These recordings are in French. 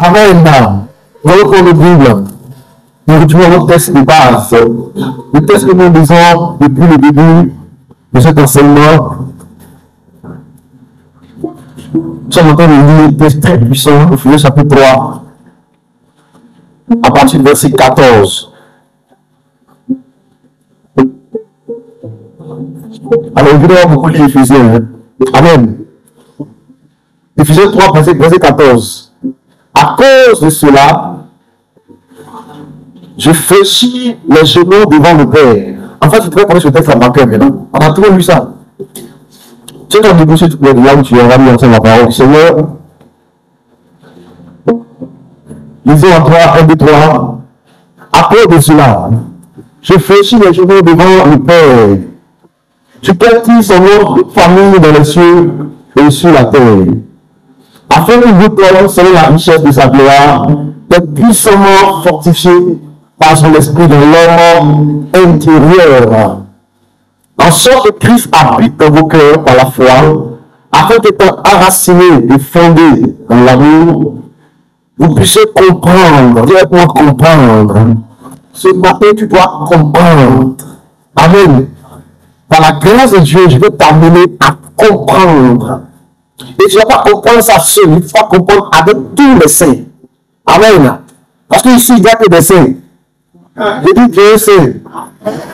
Amen. Voilà pour le Bible. Nous retrouvons notre texte de base. Le texte que nous lisons depuis le début de cet enseignement. Nous sommes en train de lire un texte très puissant, Ephésiens chapitre 3, à partir du verset 14. Alors, évidemment, beaucoup lire Ephésiens. Amen. Ephésiens 3, verset 14. À cause de cela, je fléchis les genoux devant le Père. En fait, je devrais connaître ce texte en bancaire maintenant. On a toujours lu ça. Tu as négocié toutes les là où tu as mis ensemble la parole. Seigneur, lisons en 3, 1, 2, 3. À cause de cela, je fléchis les genoux devant le Père. Je bâtis son nom de famille dans les cieux et sur la terre. Afin que vous soyez selon la richesse de sa gloire, d'être puissamment fortifiés par son esprit dans l'homme intérieur. En sorte que Christ habite dans vos cœurs par la foi, afin qu'étant enracinés et fondés dans l'amour, vous puissiez comprendre, directement comprendre. Ce matin, tu dois comprendre. Amen. Par la grâce de Dieu, je vais t'amener à comprendre. Et tu ne vas pas comprendre ça seul, il faut comprendre avec tous les saints. Amen. Parce qu'ici, il n'y a que des saints. Je dis Dieu est saint.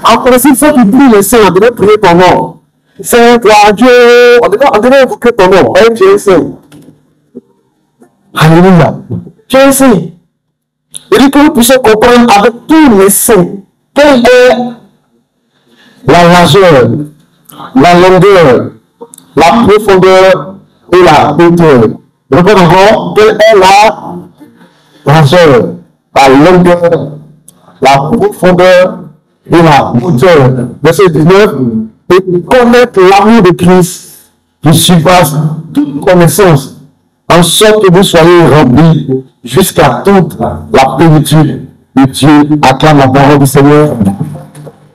En principe, si tu pries les saints, on devait prier ton nom. Saint, toi, Dieu, on devait évoquer ton nom. Dieu est saint. Alléluia. Dieu est saint. Il dit que vous puissiez comprendre avec tous les saints quelle est la largeur, la longueur, la profondeur et la hauteur. Reprenons encore, quelle est la largeur, la longueur, la profondeur et la hauteur. Verset 19. Et connaître l'amour de Christ qui surpasse toute connaissance, en sorte que vous soyez remplis jusqu'à toute la plénitude de Dieu. Acclame la parole du Seigneur.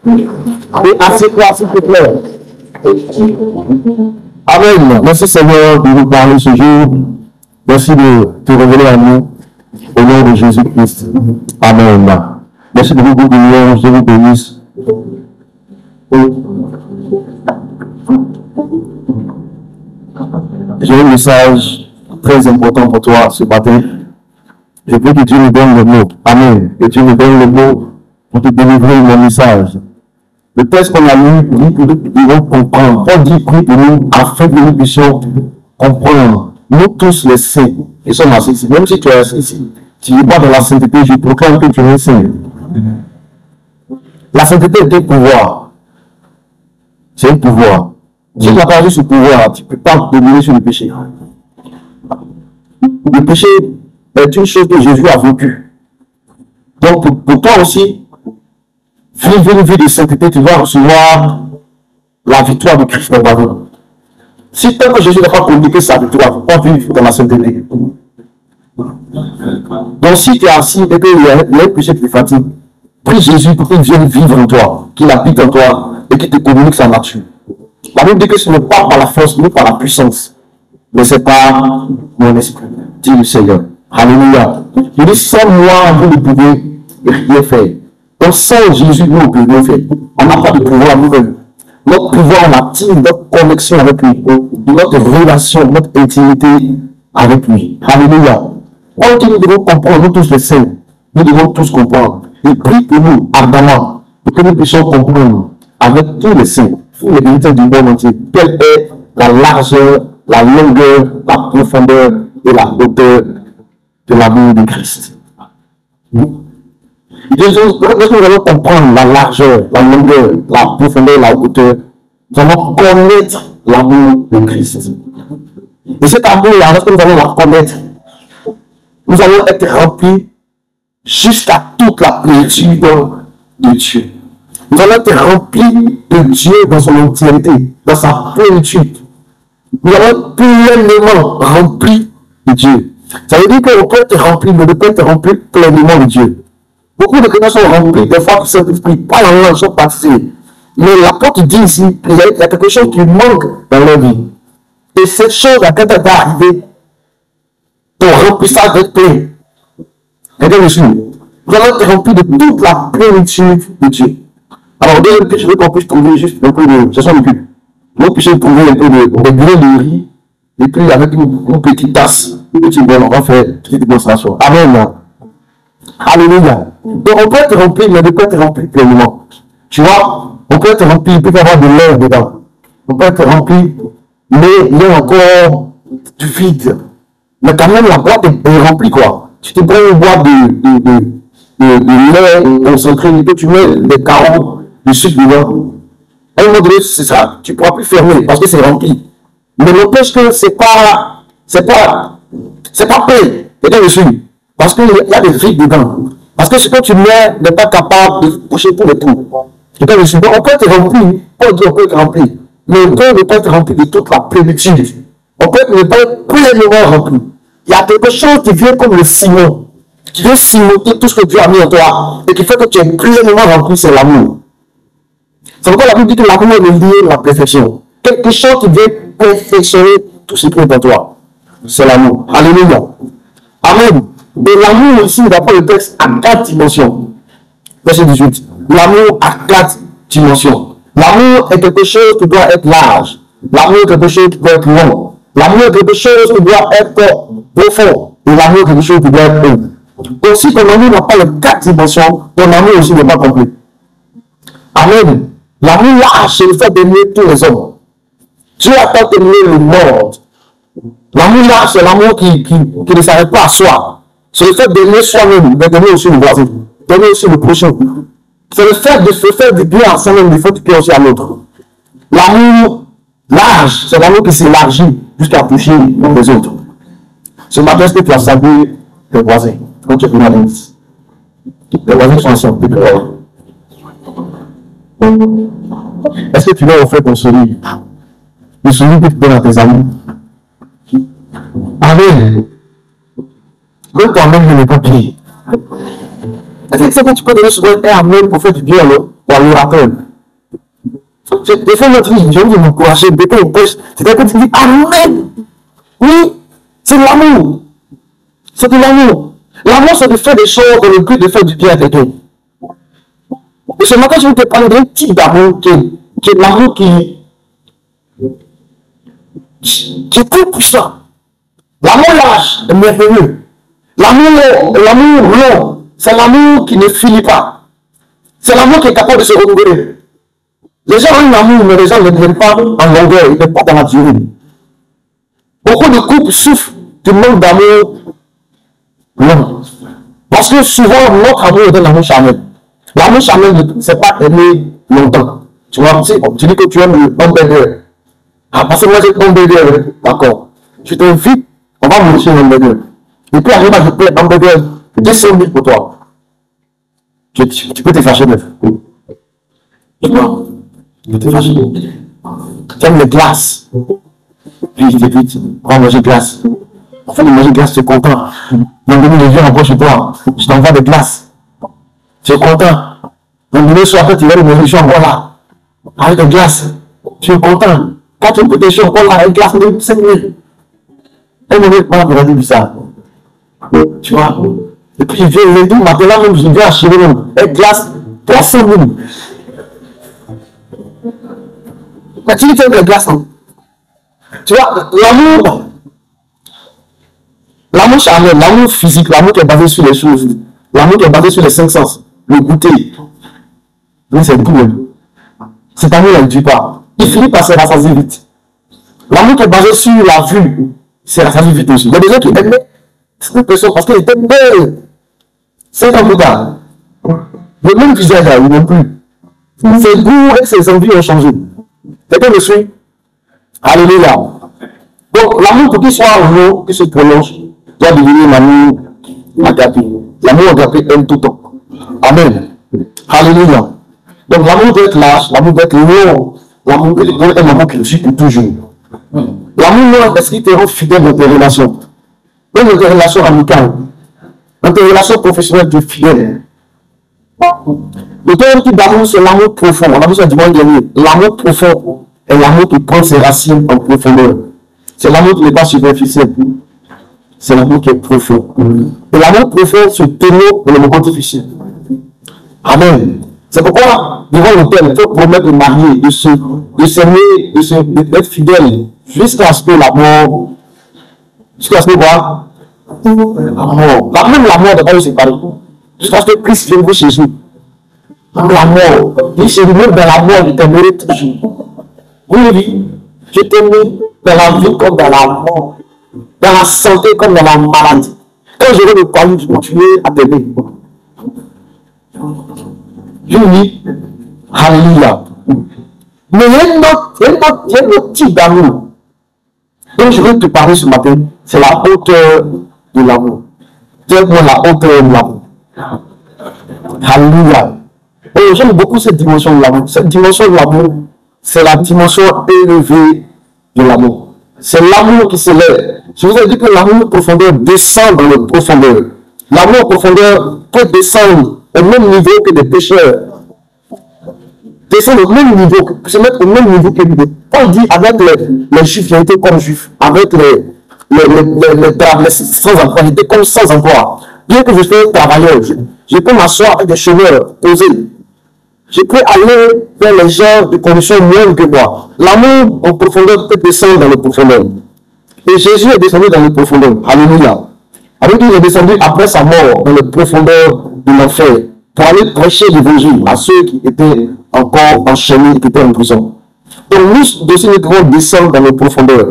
Et assieds-toi, s'il te plaît. Amen. Merci Seigneur de nous parler ce jour. Merci de te révéler à nous au nom de Jésus-Christ. Amen. Merci de vous bénir. Je vous bénisse. J'ai un message très important pour toi ce matin. Je veux que Dieu nous donne le mot. Amen. Que Dieu nous donne le mot pour te délivrer mon message. Le texte qu'on a lu dit que nous devons comprendre. Paul dit prie pour nous afin que nous puissions comprendre. Nous tous les saints qui sommes assis ici. Même si tu es assis ici, tu n'es pas dans la sainteté, je proclame que tu es saint. La sainteté est un pouvoir. C'est un pouvoir. Si tu n'as pas ce pouvoir, tu ne peux pas dominer sur le péché. Le péché est une chose que Jésus a vécue. Donc pour toi aussi, vivre une vie de sainteté, tu vas recevoir la victoire de Christ dans ta vie. Si tant que Jésus n'a pas communiqué sa victoire, tu ne peux pas vivre dans la sainteté. Donc si tu es assis et qu'il y a un péché qui te fatigue, prie Jésus pour qu'il vienne vivre en toi, qu'il habite en toi et qu'il te communique sa nature. La Bible dit que ce n'est pas par la force, mais par la puissance. Mais c'est par mon esprit, dit le Seigneur. Alléluia. Il dit, sans moi, vous ne pouvez rien faire. Donc sans Jésus, nous ne pouvons rien faire. On n'a pas de pouvoir nous-mêmes. Notre pouvoir, on attire notre connexion avec lui, notre relation, notre intimité avec lui. Alléluia. Quand nous devons comprendre, nous tous les saints, nous devons tous comprendre. Il prie pour nous, ardemment, pour que nous puissions comprendre avec tous les saints, tous les militaires du monde entier, quelle est la largeur, la longueur, la profondeur et la hauteur de l'amour de Christ. Lorsque nous allons comprendre la largeur, la longueur, la profondeur et la hauteur, nous allons connaître l'amour de Christ. Et cet amour-là, lorsque nous allons la connaître, nous allons être remplis jusqu'à toute la plénitude de Dieu. Nous allons être remplis de Dieu dans son entièreté, dans sa plénitude. Nous allons être pleinement remplis de Dieu. Ça veut dire qu'on peut être rempli, mais on peut être rempli pleinement de Dieu. Beaucoup de chrétiens sont remplis, des fois, qui ne s'expriment pas dans leur sont passés. Mais l'apôtre dit ici qu'il y a quelque chose qui manque dans leur vie. Et cette chose, quand elle va arriver, ton remplissage va être plein. Regardez monsieur, vous allez être rempli de toute la plénitude de Dieu. Alors, deuxième que je veux qu'on puisse trouver juste un peu de, ce sont les cubes. Donc, puisse trouver un peu de grains de riz, et puis avec une petite tasse, une petite belle, on va faire une petite démonstration. Amen. Alléluia. Donc, on peut être rempli, mais on peut être rempli pleinement. Tu vois, on peut être rempli, il peut y avoir de l'air dedans. On peut être rempli, mais il y a encore du vide. Mais quand même, la boîte est remplie, quoi. Tu te prends une boîte de lait concentré, et tu mets des carreaux, du sucre dedans. À un moment donné, c'est ça, tu ne pourras plus fermer parce que c'est rempli. Mais n'empêche que c'est pas plein. Et je suis. Parce qu'il y a des vides dedans. Parce que ce que tu mets n'est pas capable de coucher tous les trous. Et je suis. Donc on peut être rempli, on peut être rempli. Mais on peut ne pas être rempli de toute la plénitude. On peut ne pas être pleinement rempli. Il y a quelque chose qui vient comme le ciment, qui vient cimenter tout ce que Dieu a mis en toi, et qui fait que tu es pleinement rempli, c'est l'amour. C'est pourquoi la Bible dit que l'amour est lié à la perfection. Quelque chose qui vient perfectionner tout ce qui est en toi. C'est l'amour. Alléluia. Amen. Et l'amour ici, d'après le texte, a 4 dimensions. Verset 18. L'amour a 4 dimensions. L'amour est quelque chose qui doit être large. L'amour est quelque chose qui doit être long. L'amour est quelque chose qui doit être profond. Et l'amour est quelque chose qui doit être haut. Donc si ton amour n'a pas les 4 dimensions, ton amour aussi n'est pas complet. Amen. L'amour large, c'est le fait d'aimer tous les hommes. Dieu a tant aimé le monde. L'amour large, c'est l'amour qui ne s'arrête pas à soi. C'est le fait d'aimer soi-même, mais d'aimer aussi le voisin, d'aimer aussi le prochain. C'est le fait de se faire du bien à soi-même, de faire du bien aussi à l'autre. L'amour large, c'est l'amour qui s'élargit jusqu'à toucher les autres. Ce matin, est-ce que tu as salué tes voisins quand tu es venu à l'église? Les voisins sont ensemble depuis lors. Est-ce que tu leur offres ton sourire? Le sourire que tu donnes à tes amis? Amen. Même toi-même, je n'ai pas prié. Est-ce que tu peux donner souvent un amen pour faire du bien ou à l'orateur? Des fois, notre vie, j'ai envie de m'encourager, de péter une poche. C'est-à-dire que tu dis amen. Oui, c'est de l'amour. C'est de l'amour. L'amour, c'est de faire des choses dans le but de faire du bien à quelqu'un. Et ce matin, je vais te parler d'un type d'amour qui est l'amour qui est très puissant. L'amour large est merveilleux. L'amour long, c'est l'amour qui ne finit pas. C'est l'amour qui est capable de se renouveler. Les gens ont un amour, mais les gens ne viennent pas en longueur, ils ne viennent pas dans la durée. Beaucoup de couples souffrent du manque d'amour long. Parce que souvent, notre amour est un amour charnel. L'amour charnel, c'est pas aimer longtemps. Tu vois, tu dis que tu aimes le hamburger. Ah, parce que moi j'ai le hamburger, d'accord. Je t'invite, on va manger un hamburger. Et puis arrive à je paie un hamburger 200 000 pour toi. Tu peux te fâcher, meuf. Tu vois, tu peux te fâcher. Tu aimes les glaces. Puis je t'invite, on va manger glace. En fait, de manger glace, tu es content. Donc, les viens encore chez toi, je t'envoie des glaces. Tu es content. Donc, le soir, quand tu vas manger, je suis encore là. Avec des glaces. Tu es content. Quand tu peux te faire encore là, avec glace, de 5 000. Et mon mec, on va dire ça. Tu vois. Et puis, je viens lundi matin, là même, je viens acheter avec glace, 300 000. Mais tu dis que les glaces, non? Tu vois, l'amour charnel, l'amour physique, l'amour qui est basé sur les choses, l'amour qui est basé sur les 5 sens, le goûter, oui, c'est tout. Cet amour ne dit pas. Il finit par se rassasier vite. L'amour qui est basé sur la vue, c'est rassasié vite aussi. Il y a des gens qui aiment cette personne parce qu'elle était belle. 5 ans plus tard, le même visage, il n'aime plus. Ses goûts et ses envies ont changé. Quelqu'un me suit? Alléluia. Donc, l'amour pour qu'il soit long, qu'il se prolonge, doit devenir l'amour agapé. L'amour agapé aime tout le temps. Amen. Alléluia. Donc, l'amour doit être large, l'amour doit être long, l'amour doit être un amour qui suit toujours. L'amour long, parce qu'il te rend fidèle dans tes relations. Même dans tes relations amicales. Dans tes relations professionnelles, tu es fidèle. Le deuxième type d'amour, c'est l'amour profond. On a vu ça dimanche dernier. L'amour profond est l'amour qui prend ses racines en profondeur. C'est l'amour qui n'est pas superficiel. c'est l'amour qui est profond. Et l'amour profond se témoigne dans le moment difficile. Amen. C'est pourquoi, devant l'autel, il faut promettre de marier, de s'aimer, d'être fidèle, jusqu'à ce que la mort, jusqu'à ce que quoi? La mort. Même la mort n'a pas eu séparé. Jusqu'à ce que Christ vienne chez Jésus. Même la mort. Il s'est même dans la mort, je t'aimerai toujours. Oui, je t'aimerai dans la vie comme dans la mort. Dans la santé comme dans la maladie. Quand je vais me parler, je continue à t'aimer. Je dis, alléluia. Mais il y a un autre type d'amour dont je veux te parler ce matin. C'est la hauteur de l'amour. Dis-moi la hauteur de l'amour. Alléluia. Et j'aime beaucoup cette dimension de l'amour. Cette dimension de l'amour, c'est la dimension élevée de l'amour. C'est l'amour qui s'élève. Je vous ai dit que l'amour profondeur descend dans le profondeur. L'amour profondeur peut descendre au même niveau que des pécheurs. Descendre au même niveau, se mettre au même niveau que lui. Paul dit avec les juifs, ils étaient comme juifs. Avec les sans-emploi, ils étaient comme sans-emploi. Bien que je sois travailleur, je peux m'asseoir avec des chômeurs posés. Je peux aller vers les gens de conditions moindres que moi. L'amour en profondeur peut descendre dans le profondeur. Et Jésus est descendu dans le profondeur. Alléluia. Avec lui, il est descendu après sa mort dans le profondeur de l'enfer pour aller prêcher l'évangile à ceux qui étaient encore enchaînés, qui étaient en prison. Donc nous aussi, nous devons descendre dans le profondeur.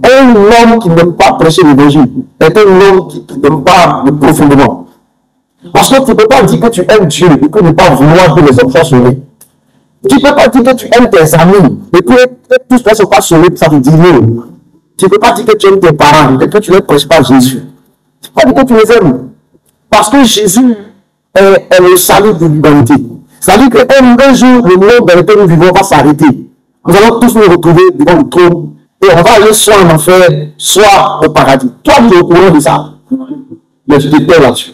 Un homme qui n'aime pas prêcher l'évangile est un homme qui n'aime pas le profondément. Parce que tu ne peux pas dire que tu aimes Dieu et que ne pas vouloir que les hommes soient sauvés. Tu ne peux pas dire que tu aimes tes amis et que tous ne soient pas sauvés, ça te dit non. Tu ne peux pas dire que tu aimes tes parents et que tu ne prêches pas Jésus. Tu ne peux pas dire que tu les aimes. Parce que Jésus est le salut de l'humanité. Ça veut dire qu'un jour, le monde dans lequel nous vivons va s'arrêter. Nous allons tous nous retrouver devant le trône et on va aller soit en enfer, soit au paradis. Toi, tu es au courant de ça. Mais tu te tais là-dessus.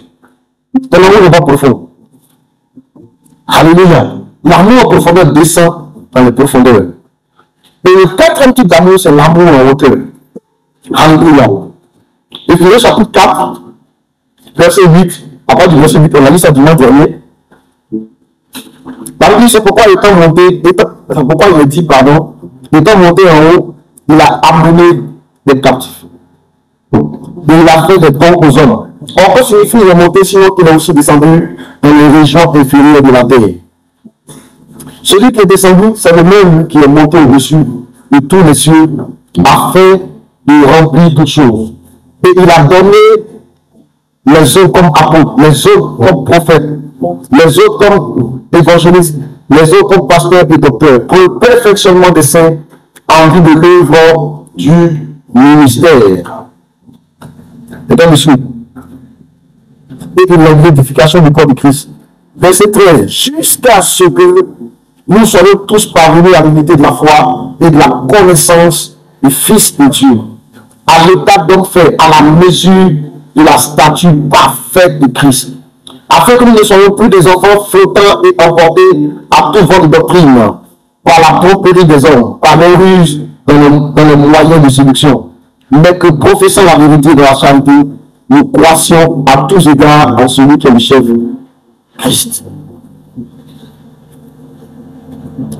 Ton amour n'est pas profond. Alléluia. L'amour en profondeur descend dans les profondeurs. Et le quatrième type d'amour, c'est l'amour en hauteur. Alléluia. Éphésiens chapitre 4, verset 8. À part du verset 8, on a dit ça dimanche dernier. La Bible, c'est pourquoi étant monté, pourquoi il dit, pardon, étant monté en haut, il a amené des captifs. Et il a fait des dons aux hommes. Or, que signifie il est monté, sinon qu'il est aussi descendu dans les régions inférieures de la terre. Celui qui est descendu, c'est le même qui est monté au-dessus de tous les cieux, afin de remplir toutes choses. Et il a donné les uns comme apôtres, les autres comme prophètes, les autres comme évangélistes, les autres comme pasteurs et docteurs, pour le perfectionnement des saints, en vue de l'œuvre du ministère. Et dans le suite. Et de l'édification du corps de Christ. Verset 13. Jusqu'à ce que nous soyons tous parvenus à l'unité de la foi et de la connaissance du Fils de Dieu. À l'état donc fait, à la mesure de la stature parfaite de Christ. Afin que nous ne soyons plus des enfants flottants et emportés à tout vent de doctrine, par la tromperie des hommes, par les ruses dans les moyens de séduction, mais que professant la vérité de la charité, nous croissions à tous égards en celui qui est le chef, Christ.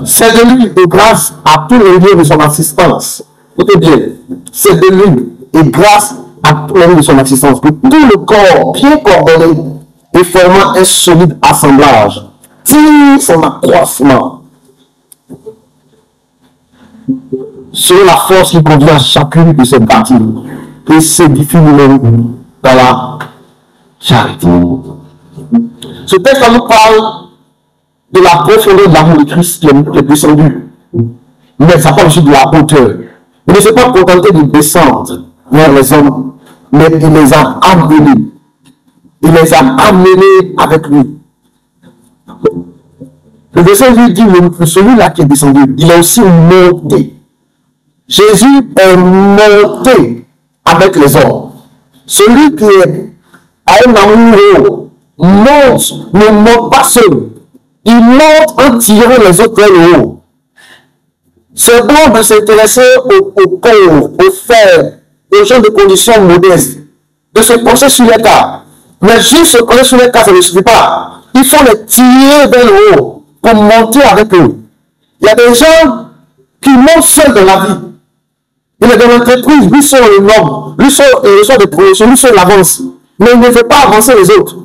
C'est de lui et grâce à tous les lieux de son assistance. Écoutez bien, c'est de lui et grâce à tous les lieux de son assistance que tout le corps bien coordonné et formant un solide assemblage tire son accroissement selon la force qui convient à chacune de ses parties et s'édifie nous-mêmes dans la charité. Ce texte nous parle de la profondeur de l'amour de Christ qui est descendu. Mais ça parle aussi de la hauteur. Il ne s'est pas contenté de descendre vers les hommes, mais il les a amenés. Il les a amenés avec lui. Le verset lui dit, celui-là qui est descendu, il est aussi monté. Jésus est monté avec les hommes. Celui qui a un amour monte, ne monte pas seul. Il monte en tirant les autres vers le haut. C'est bon de s'intéresser aux pauvres, aux faibles, aux gens de conditions modestes. de se pencher sur les cas. Mais juste se pencher sur les cas, ça ne suffit pas. Il faut les tirer vers le haut pour monter avec eux. Il y a des gens qui montent seuls dans la vie. Il est dans l'entreprise, lui seul est l'homme, lui seul est de promotion, lui seul l'avance. Mais il ne fait pas avancer les autres.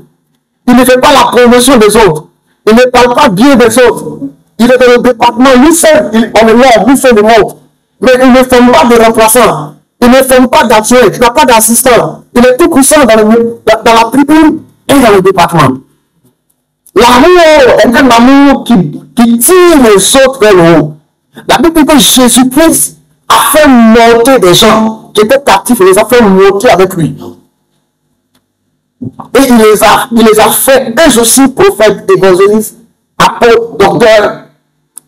Il ne fait pas la promotion des autres. Il ne parle pas bien des autres. Il est dans le département, lui seul, on est là, lui seul le monte. Mais il ne forme pas de remplaçants. Il ne forme pas d'adjoint, il n'a pas d'assistant. Il est tout puissant dans la tribune et dans le département. L'amour est un amour qui tire les autres vers le haut. La Bible dit que Jésus-Christ a fait monter des gens qui étaient captifs, il les a fait monter avec lui. Et il les a fait eux aussi prophètes, évangélistes, apôtres, docteurs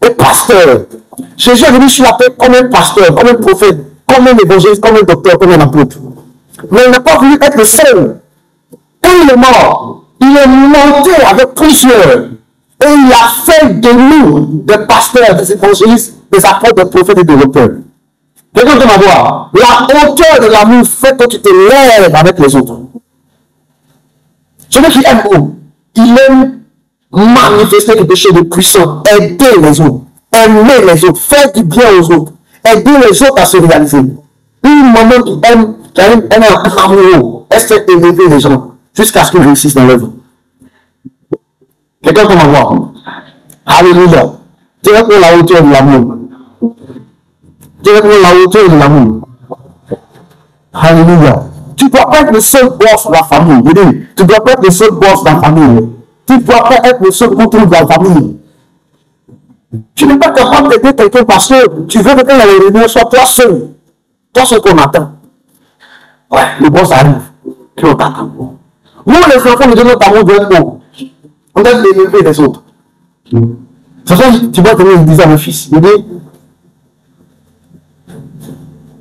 et pasteurs. Jésus est venu sur la terre comme un pasteur, comme un prophète, comme un évangéliste, comme un docteur, comme un apôtre. Mais il n'a pas voulu être le seul. Quand il est mort, il est monté avec plusieurs. Et il a fait de nous des pasteurs, des évangélistes, des apôtres, des prophètes et des docteurs. Quelqu'un peut m'avoir. La hauteur de l'amour fait que tu te lèves avec les autres. Celui qui aime où? Il aime manifester quelque chose de puissant, aider les autres, aimer les autres, faire du bien aux autres, aider les autres à se réaliser. Une maman qui aime un amour, elle sait élever les gens jusqu'à ce qu'ils réussissent dans leur vie. Quelqu'un peut m'avoir. Alléluia. Dieu pour la hauteur de l'amour. Dieu pour la hauteur de l'amour. Alléluia. Tu ne dois pas être le seul boss de la famille. Tu ne dois pas être le seul boss de la famille. Tu ne dois pas être le seul contrôle de la famille. Tu n'es pas capable d'aider quelqu'un parce que tu veux que la réunion soit toi seul. Toi seul qu'on attend. Ouais, le boss arrive. Qui on t'attend. Nous, les enfants, nous donnons notre amour de l'autre. On doit l'élever les autres. C'est ça que tu vois que je disais à mon fils. Il dit,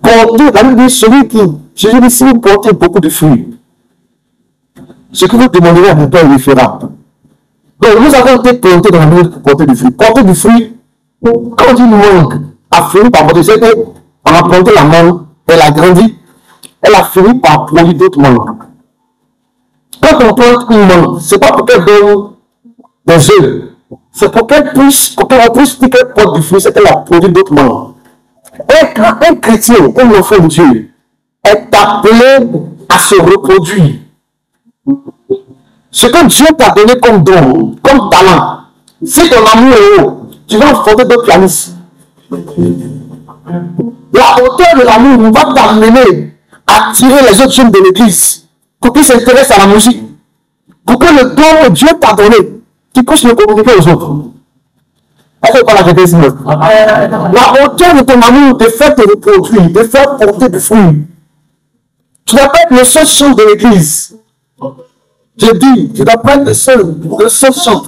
la Bible dit, celui qui, Jésus dit, si vous portez beaucoup de fruits, ce que vous demanderez à mon Père, il le fera. Donc, nous avons été plantés dans la Bible pour porter du fruit. Porter du fruit, quand une mangue a fini par porter, c'est qu'on a planté la mangue, elle a grandi, elle a fini par produire d'autres mangues. Quand on plante une mangue, ce n'est pas pour qu'elle donne des œufs, c'est pour qu'elle puisse dire qu'elle porte du fruit, c'est qu'elle a produit d'autres mangues. Et quand un chrétien, un enfant de Dieu, est appelé à se reproduire, ce que Dieu t'a donné comme don, comme talent, si ton amour est haut, tu vas affronter d'autres pianistes. La hauteur de l'amour va t'amener à tirer les autres jeunes de l'église pour qu'ils s'intéressent à la musique. Pour que le don que Dieu t'a donné, tu puisses le communiquer aux autres. La hauteur de ton amour te fait te reproduire, te fait porter du fruit. Tu ne dois pas être le seul chant de l'église. Je dis, tu ne dois pas être le seul chant.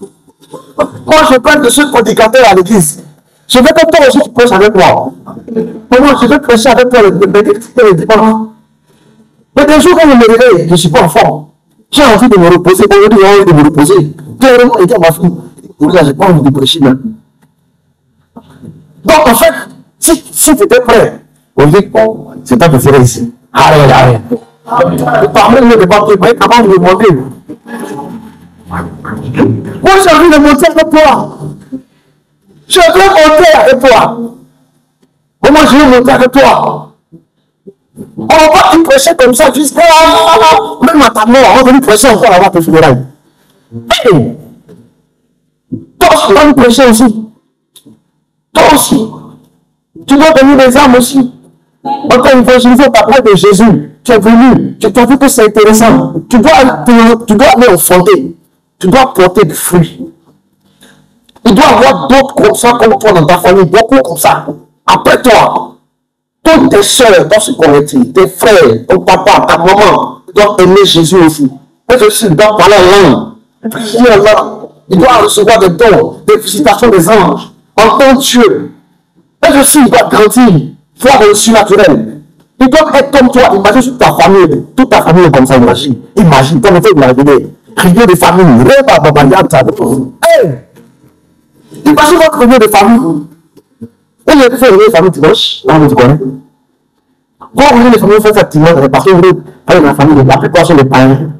Moi, je ne veux pas être le seul prédicateur à l'église. Je veux que toi aussi tu prêches avec moi. Moi, je veux prêcher avec toi le dimanche. Mais des jours quand je me réveille, je ne suis pas en forme. J'ai envie de me reposer. Aujourd'hui, j'ai envie de me reposer. Clairement, il dit à ma fille, je n'ai pas envie de prêcher. Donc, en fait, si tu étais prêt, on dit, bon, c'est pas que c'est ici. Arrête. Parmi-nous, ne pas préparer, comment vous demander. Moi, j'ai envie de monter avec toi. Je veux monter avec toi. Moi, je veux monter avec toi. On va te prêcher comme ça jusqu'à même à ta mort. On va venir prêcher encore avant tes funérailles. Hey! Toi aussi, tu vas nous prêcher aussi. Toi aussi. Tu dois donner des âmes aussi. Encore une fois, je ne veux pas parler de Jésus. Tu es venu. Tu as vu que c'est intéressant. Tu dois aller au fondé. Tu dois porter du fruit. Il doit y avoir d'autres comme ça, comme toi dans ta famille, beaucoup comme ça. Après toi, toutes tes soeurs doivent se convertir, tes frères, ton papa, ta maman, doivent aimer Jésus aussi. Et aussi, ils doivent parler en langue, prier en langue. Ils doivent recevoir des dons, des visitations des anges, entendre Dieu. Et aussi, ils doivent grandir, voir le surnaturel. Ils doivent être comme toi. Imagine toute ta famille est comme ça, imagine. Imagine, comme tu l'as dit, réunion de famille, imagine votre réunion de famille. Et il y a fait une famille dimanche, là, tu connais. Quand vous voulez les familles font activement, c'est parce que vous voulez parler de la famille, la plupart sont les païens.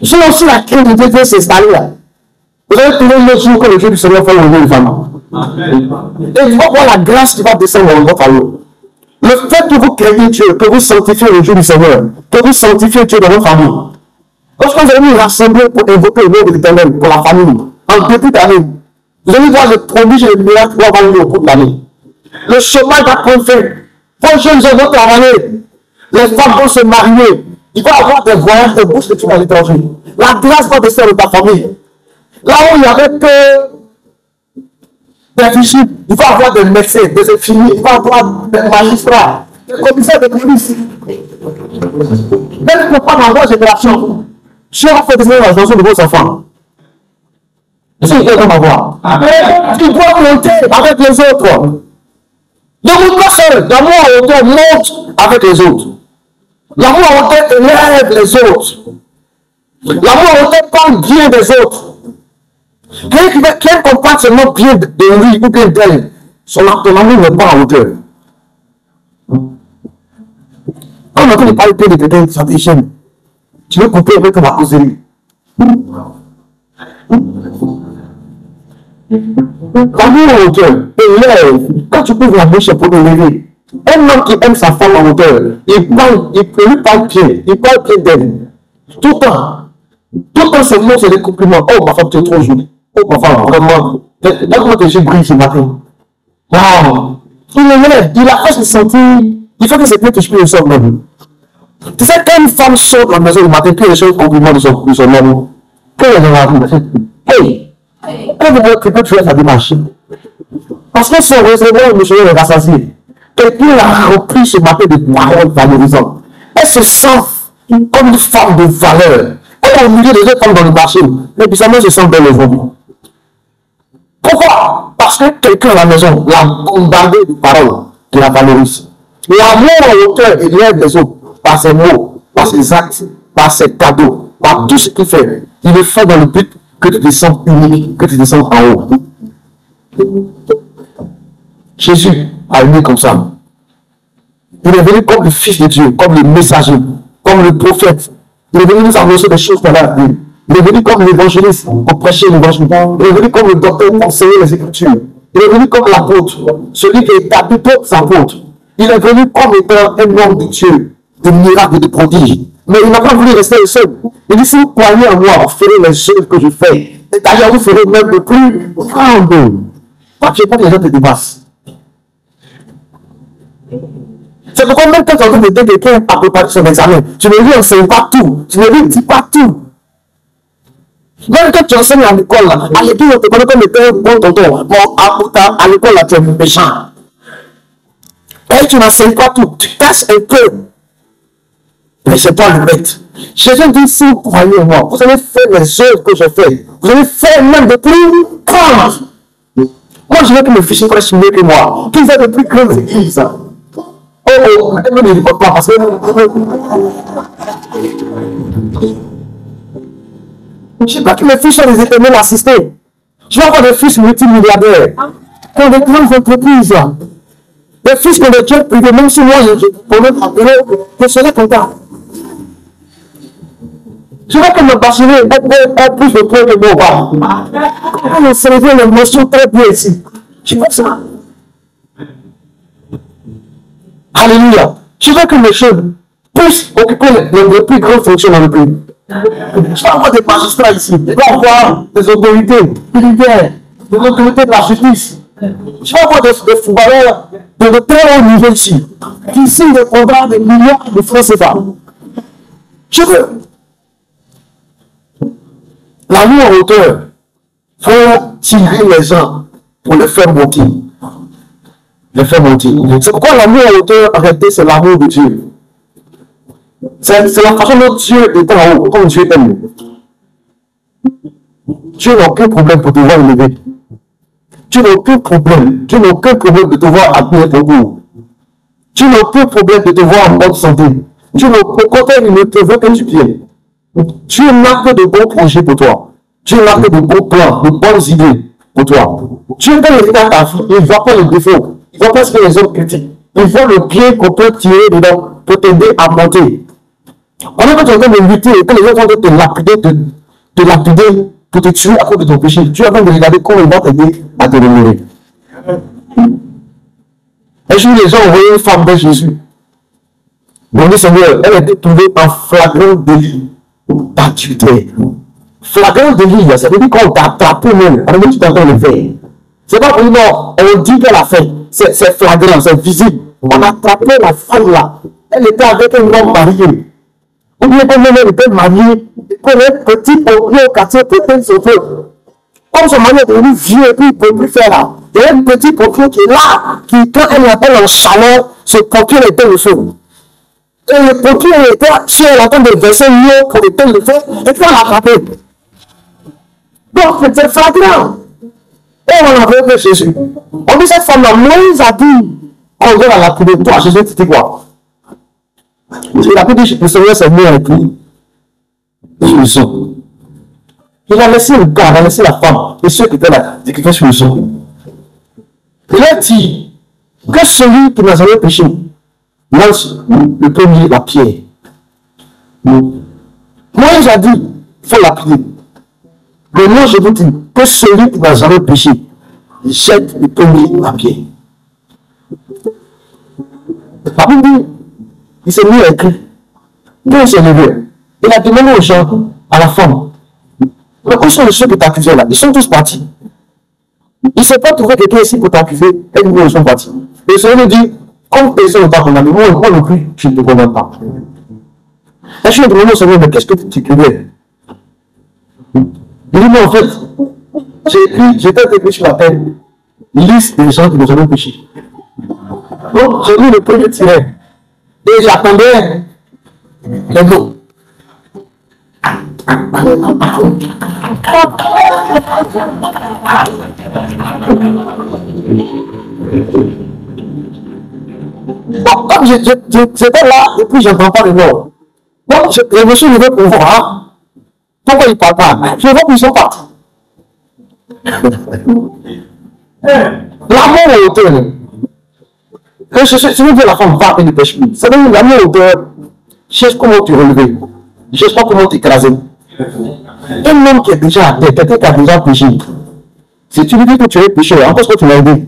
Sinon, si la crainte de Dieu vient s'installer là, vous allez trouver le jour que le Dieu du Seigneur fait lever les femmes. Et tu vas voir la grâce qui va descendre dans votre famille. Le fait que vous craignez Dieu, que vous sanctifiez le Dieu du Seigneur, que vous sanctifiez Dieu dans votre famille. Lorsque vous allez vous rassembler pour invoquer le nom de l'Éternel pour la famille, en début d'année, vous allez voir les prodiges et les miracles qui vont avoir lieu au cours de l'année. Le chômage va prendre fin. Vos jeunes gens vont travailler. Les femmes vont se marier. Il va y avoir des voyages de bourse d'études à l'étranger. La grâce va descendre de ta famille. Là où il y avait peu d'infirmiers, il va y avoir des médecins, des infirmiers, il va y avoir des magistrats, des commissaires de police. Même pour pas dans votre génération, Dieu va faire des générations de vos enfants. C'est ce qu'il doit avoir. Tu dois monter avec les autres. Ne monte pas seul. L'amour à hauteur monte avec les autres. L'amour à hauteur élève les autres. L'amour à hauteur parle bien des autres. Quelqu'un qui ne parle seulement bien de lui ou bien d'elle, ton amour n'est pas à hauteur. Quand on entend parler de quelqu'un, ça déchaîne. Tu veux couper avec la causerie. L'amour à hauteur élève. Quand tu peux la bouche pour l'élever. Un homme qui aime sa femme en hauteur, il lui parle bien, il parle bien d'elle. Tout le temps, ce mot, c'est des compliments. Oh, ma femme, tu es trop jolie. Oh, ma femme, vraiment. Regarde-moi que j'ai brillé ce matin. Wow. Il a fait se sentir. Il faut que c'est plus que je puisse le sortir même. Tu sais, quand une femme sort de la maison le matin, puis elle fait un compliment de son homme, quand elle est dans la hey, quand vous voyez quelqu'un faire sa démarche, parce que son réservoir émotionnel est rassasié. Quelqu'un l'a rempli ce matin de paroles valorisantes. Elle se sent comme une femme de valeur. Elle est au milieu des autres femmes dans le marché. Mais bizarrement, elle se sent belle aujourd'hui. Pourquoi? Parce que quelqu'un à la maison l'a bombardé de paroles qui la valorise. L'amour à hauteur élève les autres par ses mots, par ses actes, par ses cadeaux, par tout ce qu'il fait. Il le fait dans le but que tu te sens unique, que tu te sens en haut. Jésus a aimé comme ça. Il est venu comme le Fils de Dieu, comme le messager, comme le prophète. Il est venu nous annoncer des choses dans la vie. Il est venu comme l'évangéliste pour prêcher l'évangile. Il est venu comme le docteur pour enseigner les Écritures. Il est venu comme l'apôtre, celui qui est établi pour s'apôtre. Il est venu comme étant un homme de Dieu, de miracles, de prodiges. Mais il n'a pas voulu rester seul. Il dit, si vous croyez en moi, vous ferez les choses que je fais. Et d'ailleurs, vous ferez même de plus grandes. Pas que les gens te dépassent. C'est pourquoi même quand tu entends quelqu'un à préparer son examen, tu ne lui enseignes pas tout, tu ne lui dis pas tout. Même quand tu enseignes à l'école, à l'école, on te connaît comme étant un bon tonton. Bon, à l'école, là, tu es méchant. Et tu n'enseignes pas tout, tu casses un peu. Mais c'est pas le maître. Jésus dit, si vous croyez en moi, vous allez faire les œuvres que je fais. Vous allez faire même de plus grandes. Moi, je veux que mes fils soient mieux que moi. Qu'ils aient de plus grandes églises. Oh, elle ne dit pas parce que. Je ne sais pas que mes fils sont des éternels assistés. Je vais avoir des fils multimilliardaires. Qui ont des grandes entreprises. Des fils qui ont des jobs privés, même si moi, je pourrais m'appeler, je serai content. Je veux que me passionné ait plus de poids que moi. Quand on célèbre l'émotion très bien ici. Je veux ça. Alléluia. Je veux que mes choses puissent occuper les plus grandes fonctions dans le pays. Je vais avoir des magistrats ici. Je vais avoir des autorités militaires, des autorités de la justice. Je vais avoir des footballeurs de très haut niveau ici, qui signent des contrats de milliards de francs CFA. Je veux. L'amour à hauteur, il faut tirer les gens pour les faire monter. C'est pourquoi l'amour à hauteur, en réalité, c'est l'amour de Dieu. C'est la façon dont Dieu est en haut, comme Dieu t'aime. Dieu n'a aucun problème pour te voir élevé. Dieu n'a aucun problème. Dieu n'a aucun problème de te voir appuyer ton cours. Dieu n'a aucun problème de te voir en bonne santé. Dieu n'a aucun contraire, il ne te veut que du bien. Dieu n'a que de bons projets pour toi. Dieu n'a que de bons plans, de bonnes idées pour toi. Dieu, quand il regarde ta vie, il ne voit pas les défauts. Ils voient pas ce que les autres critiquent. Ils voient le pied qu'on peut tirer dedans pour t'aider à monter. Pendant que tu es en train de lutter et que les autres sont en train de te lapider pour te tuer à cause de ton péché, tu es en train de regarder comment ils vont t'aider à te relever. Un jour, les gens ont envoyé une femme vers Jésus. Ils ont dit, Seigneur, elle a été trouvée en flagrant délit d'adultère. Flagrant délit, ça veut dire qu'on t'a attrapé même, alors que tu t'es en train de le faire. C'est pas pour dire non, on dit qu'elle a fait. C'est flagrant, c'est visible. On a attrapé la femme là. Elle était avec un homme marié. Ou bien quand elle était mariée, et qu'on est petit pompier au quartier pour éteindre son feu. Comme son mari est devenu vieux et puis il ne peut plus faire là. Il y a un petit pompier qui est là, qui quand elle appelle en chaleur, ce pompier éteint le feu. Et le pompier était assis, elle entend de verser l'eau pour éteindre le feu, et puis on l'a attrapé. Donc c'était flagrant. Et on a envoyé Jésus. On dit cette femme-là, Moïse a dit, on vient à la prière, toi Jésus, tu dis quoi? Il a pu dire, le Seigneur s'est mis avec lui. Sur le sol. Il a laissé le gars, il a laissé la femme, et ceux qui étaient là, qui étaient sur le sol. Il a dit que celui qui n'a jamais péché lance le premier la pierre. Moïse a dit, il faut lapider. Mais moi, je vous dis que celui qui n'a jamais péché jette le premier la pierre. La Bible dit, il s'est mis à écrire. Quand il s'est levé, il a demandé aux gens, à la femme, mais où sont ceux qui t'accusaient là? Ils sont tous partis. Il ne s'est pas trouvé quelqu'un ici pour t'accuser, et ils sont partis. Et le Seigneur nous dit, comme personne ne t'a condamné, moi non plus, je ne te condamne pas. Et je lui ai demandé au Seigneur, mais qu'est-ce que tu écrivais? Il dit, mais en fait, j'étais écrit sur la terre, liste des gens qui nous ont péché. Donc, j'ai lu le premier tiret. Et j'attendais les mots. Bon, comme j'étais là, et puis je n'entends pas le nom. Bon, je me suis levé pour voir. Pourquoi ils ne parlent pas? Je vois qu'ils sont partis. L'amour est auteur. Je veux dire, la femme va et ne pêche plus. Ça veut dire l'amour est auteur. Cherche comment te relever. Cherche pas comment t'écraser. Un homme qui est déjà à terre, quelqu'un qui a déjà péché. Si tu lui dis que tu es péché, en plus que tu l'as aidé.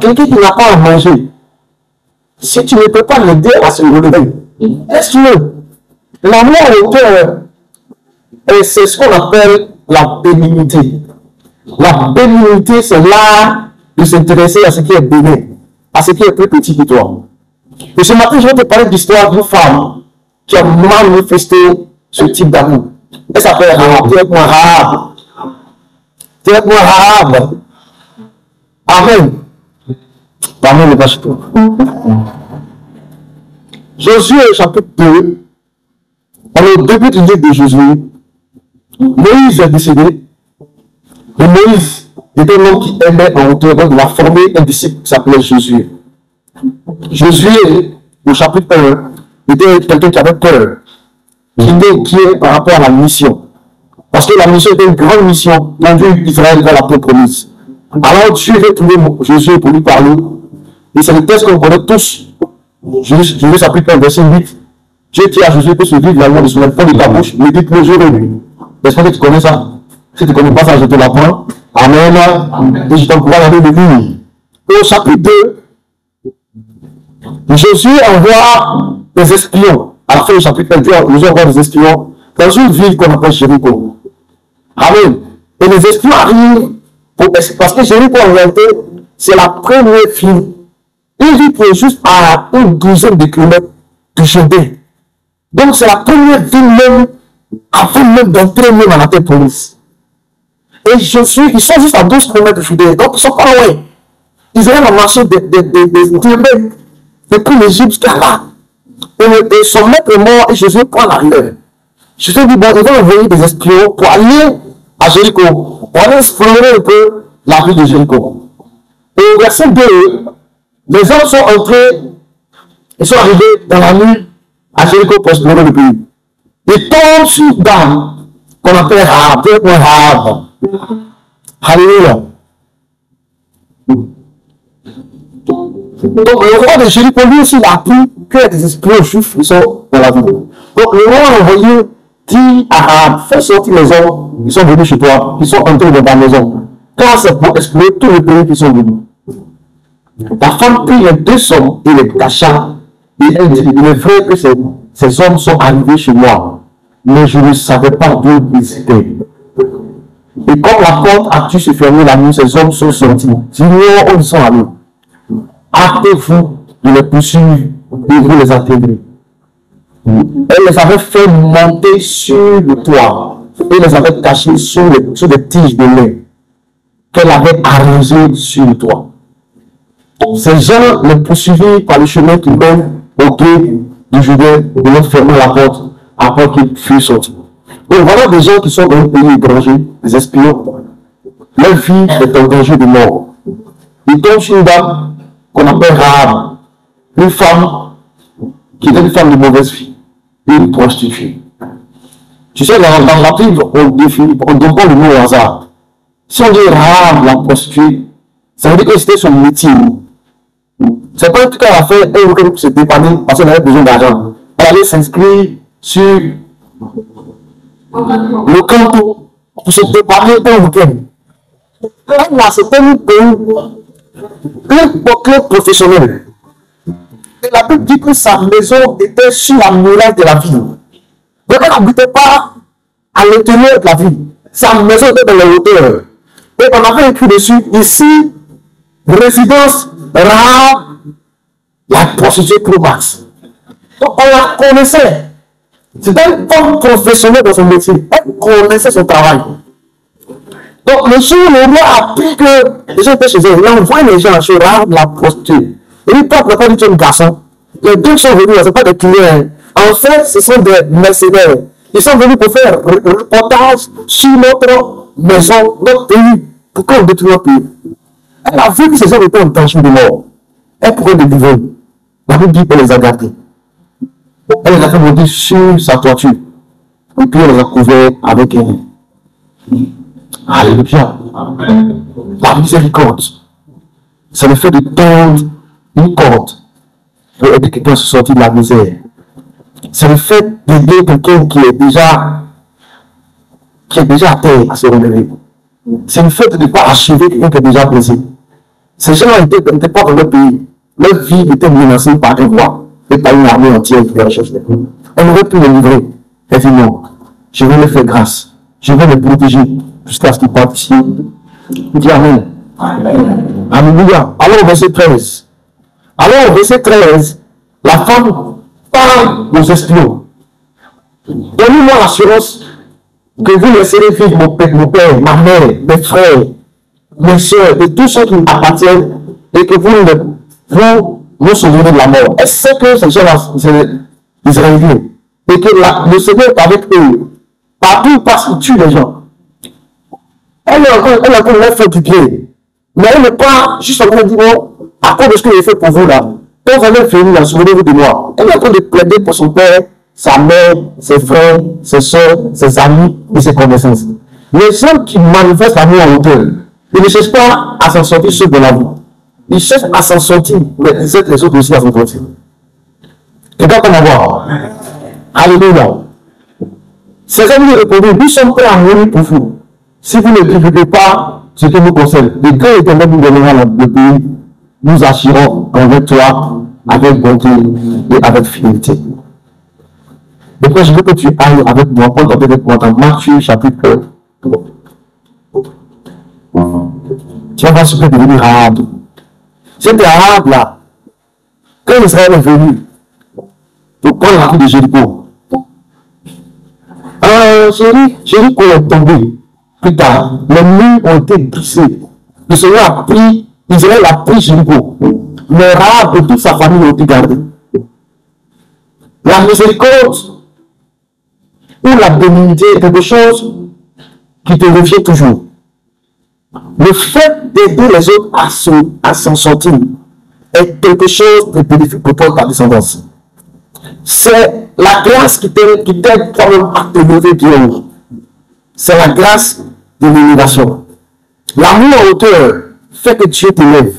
Quelqu'un qui n'a pas à manger. Si tu ne peux pas l'aider à se relever, laisse-le. L'amour est auteur. Et c'est ce qu'on appelle la bénignité. La bénignité, c'est l'art de s'intéresser à ce qui est bénin, à ce qui est plus petit que toi. Et ce matin, je vais te parler de l'histoire d'une femme qui a manifesté ce type d'amour. Elle s'appelle Rahab. Dis-moi Rahab. Dis-moi Rahab. Amen. Amen, le pasteur. Josué, chapitre 2. On est au début du livre de Josué. Moïse est décédé. Et Moïse était un homme qui aimait en hauteur, donc il a formé un disciple qui s'appelait Josué. Josué, au chapitre 1, était quelqu'un qui avait peur, qui était inquiet par rapport à la mission. Parce que la mission était une grande mission, conduire Israël vers la terre promise. Alors Dieu avait trouvé Josué pour lui parler. Et c'est le texte qu'on connaît tous. Josué chapitre 1, verset 8. Dieu dit à Josué que ce livre, la loi de son enfant de ta bouche, médite le jour et nuit. Est-ce que tu connais ça? Si tu ne connais pas ça, je te l'apprends. Amen. Et je t'encourage à aller le lire. Au chapitre 2, Josué envoie des espions. À la fin du chapitre 1, Josué envoie des espions dans une ville qu'on appelle Jéricho. Amen. Et les espions arrivent parce que Jéricho, en réalité, c'est la première ville. Une ville qui est juste à une douzaine de kilomètres de Jourdain. Donc c'est la première ville même, avant même d'entrer même à la terre promise. Et ils sont juste à 12 km de Jourdain, donc ils ne sont pas loin. Israël a marché des kilomètres depuis l'Égypte jusqu'à là. Et son maître est mort et Jésus prend la relève. Jésus dit, bon, on va envoyer des espions pour aller à Jéricho, pour aller explorer un peu la ville de Jéricho. Et au verset 2, les gens sont entrés, ils sont arrivés dans la nuit à Jéricho pour explorer le pays. Ils tombent sur une dame qu'on appelle Rahab. Alléluia. Donc le roi de Jéricho, lui aussi, il a appris qu'il y a des esprits juifs qui sont dans la ville. Donc le roi a envoyé, dit à fais sortir les hommes, ils sont venus chez toi, ils sont entrés dans ta maison. Quand c'est pour explorer tous les pays qui sont venus. La femme prit les 2 hommes et les cacha. Et elle dit, il est vrai que ces hommes sont arrivés chez moi, mais je ne savais pas d'où ils étaient. Et comme la porte a dû se fermer la nuit, ces hommes sont sortis. J'ignore où ils sont allés. Hâtez-vous de les poursuivre et vous les atteindrez. Elle les avait fait monter sur le toit et les avait cachés sous des tiges de lait qu'elle avait arrosées sur le toit. Ces gens les poursuivirent par le chemin qui mène au gué du Judée et leur fermant la porte après qu'ils furent sortis. Donc voilà des gens qui sont dans un pays étranger, des espions. Leur vie est en danger de mort. Ils tombent sur une dame qu'on appelle Rahab, une femme qui était une femme de mauvaise vie, une prostituée. Tu sais, dans la Bible, on ne donne pas le mot au hasard. Si on dit Rahab, la prostituée, ça veut dire que c'était son métier. C'est pas tout qu'elle a fait, elle voulait se dépanner parce qu'elle avait besoin d'argent. Elle allait s'inscrire sur le canton pour se dépanner un week-end. Elle a c'était un club professionnel. Et la Bible dit que sa maison était sur la muraille de la ville. Donc elle n'habitait pas à l'intérieur de la ville. Sa maison était dans les hauteurs. Et on avait écrit dessus, ici, résidence Rahab, la prostituée Pro Max. Donc on la connaissait. C'était une femme professionnelle dans son métier. Elle connaissait son travail. Donc le jour où le roi a appris que les gens étaient chez eux, il a envoyé les gens chez Rahab, la prostituée. Et lui, peuple n'a pas dit que tu es un garçon. Les deux sont venus, ce n'est pas des clients. En fait, ce sont des mercenaires. Ils sont venus pour faire un reportage sur notre maison, notre pays. Pourquoi on détruit notre pays? Elle a vu que ces hommes étaient en danger de mort. Elle pourrait les livrer. La Bible dit qu'elle les a gardés. Elle les a fait monter sur sa toiture. Et puis elle les a couverts avec elle. Alléluia. La miséricorde, c'est le fait de tendre une corde pour aider quelqu'un à se sortir de la misère. C'est le fait d'aider quelqu'un qui est déjà à terre à se relever. C'est le fait de ne pas achever quelqu'un qui est déjà blessé. Ces gens n'étaient pas dans leur pays. Leur vie était menacée par un roi et par une armée entière qui les recherchait. Elle aurait pu les livrer. Elle dit non, je vais les faire grâce. Je vais les protéger jusqu'à ce qu'ils partent ici. Dis Amen. Alléluia. Alors au verset 13. Alors au verset 13, la femme parle aux espions. Donnez-moi l'assurance que vous laisserez vivre mon père, ma mère, mes frères, mes soeurs et tous ceux qui m'appartiennent et que vous nous sauverez de la mort. Elle sait que ces gens-là, c'est les Israéliens et que le Seigneur est avec eux. Partout où passe, il tue les gens. Elle a encore leur fait du pied. Mais elle n'est pas juste en train de dire, bon, à cause de ce que j'ai fait pour vous là, quand vous allez finir, souvenez-vous de moi. Elle est en train de plaider pour son père, sa mère, ses frères, ses soeurs, ses amis et ses connaissances. Les gens qui manifestent l'amour en hauteur, ils ne cherchent pas à s'en sortir ceux de la vie. Ils cherchent à s'en sortir, mais ils aident les autres aussi à s'en sortir. Et donc, on va voir. Alléluia. Ces amis répondent, nous sommes prêts à mourir pour vous. Si vous ne divulguez pas ce que nous concerne, le Dieu éternel nous donnera le pays, nous assurons avec toi, avec bonté et avec fidélité. Donc, je veux que tu ailles avec moi, prends avec moi dans Matthieu chapitre 1. Tu vas voir ce que devenir Rahab. C'était Rahab là. Quand Israël est venu pour prendre la ville de Jéricho, Jéricho est tombé. Plus tard, les murs ont été brisés. Le Seigneur a pris, Israël a pris Jéricho. Mais Rahab et toute sa famille ont été gardés. La miséricorde ou la bénignité est quelque chose qui te revient toujours. Le fait d'aider les autres à s'en sortir est quelque chose de bénéfique pour toi, ta descendance. C'est la grâce qui t'aide toi-même à te lever du haut. C'est la grâce de l'élévation. L'amour en hauteur fait que Dieu t'élève.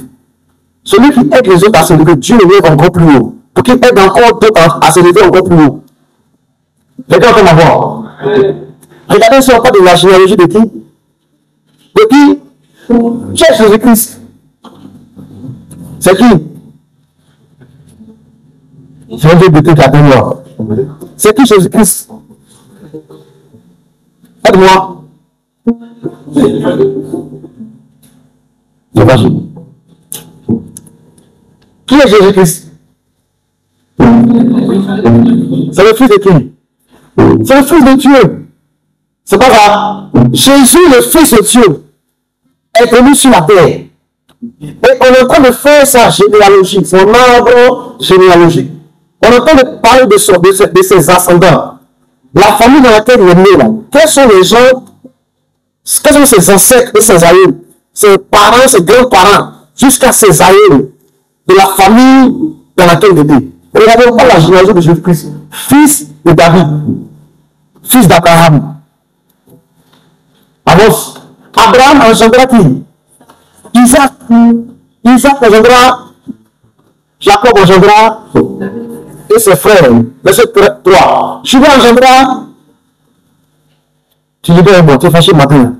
Celui qui aide les autres à se lever, Dieu le lève encore plus haut. Pour qu'il aide encore d'autres à se lever encore plus haut. Quelqu'un peut m'avoir. Regardez si on parle de la généalogie de qui? De qui? C'est Jésus-Christ. C'est qui? C'est un Dieu de tout à moi. C'est qui Jésus-Christ? Aide-moi. J'imagine. Qui est Jésus-Christ? C'est le Fils de qui? C'est le Fils de Dieu. C'est pas grave. Jésus, le Fils de Dieu, est venu sur la terre. Et on est en train de faire sa généalogie, son arbre généalogique. On est en train de parler de ses ascendants. La famille dans laquelle il est né là. Quels sont les gens, quels sont ses ancêtres et ses aïeux, ses parents, ses grands-parents, jusqu'à ses aïeux de la famille dans laquelle il est né. Regardez, on parle de la généalogie de Jésus-Christ, fils de David, fils d'Abraham. Alors, Abraham engendra qui? Isaac. Isaac engendra Jacob engendra et ses frères. Verset 3. Judas engendra. Tu dis bien, bon, tu es fâché matin.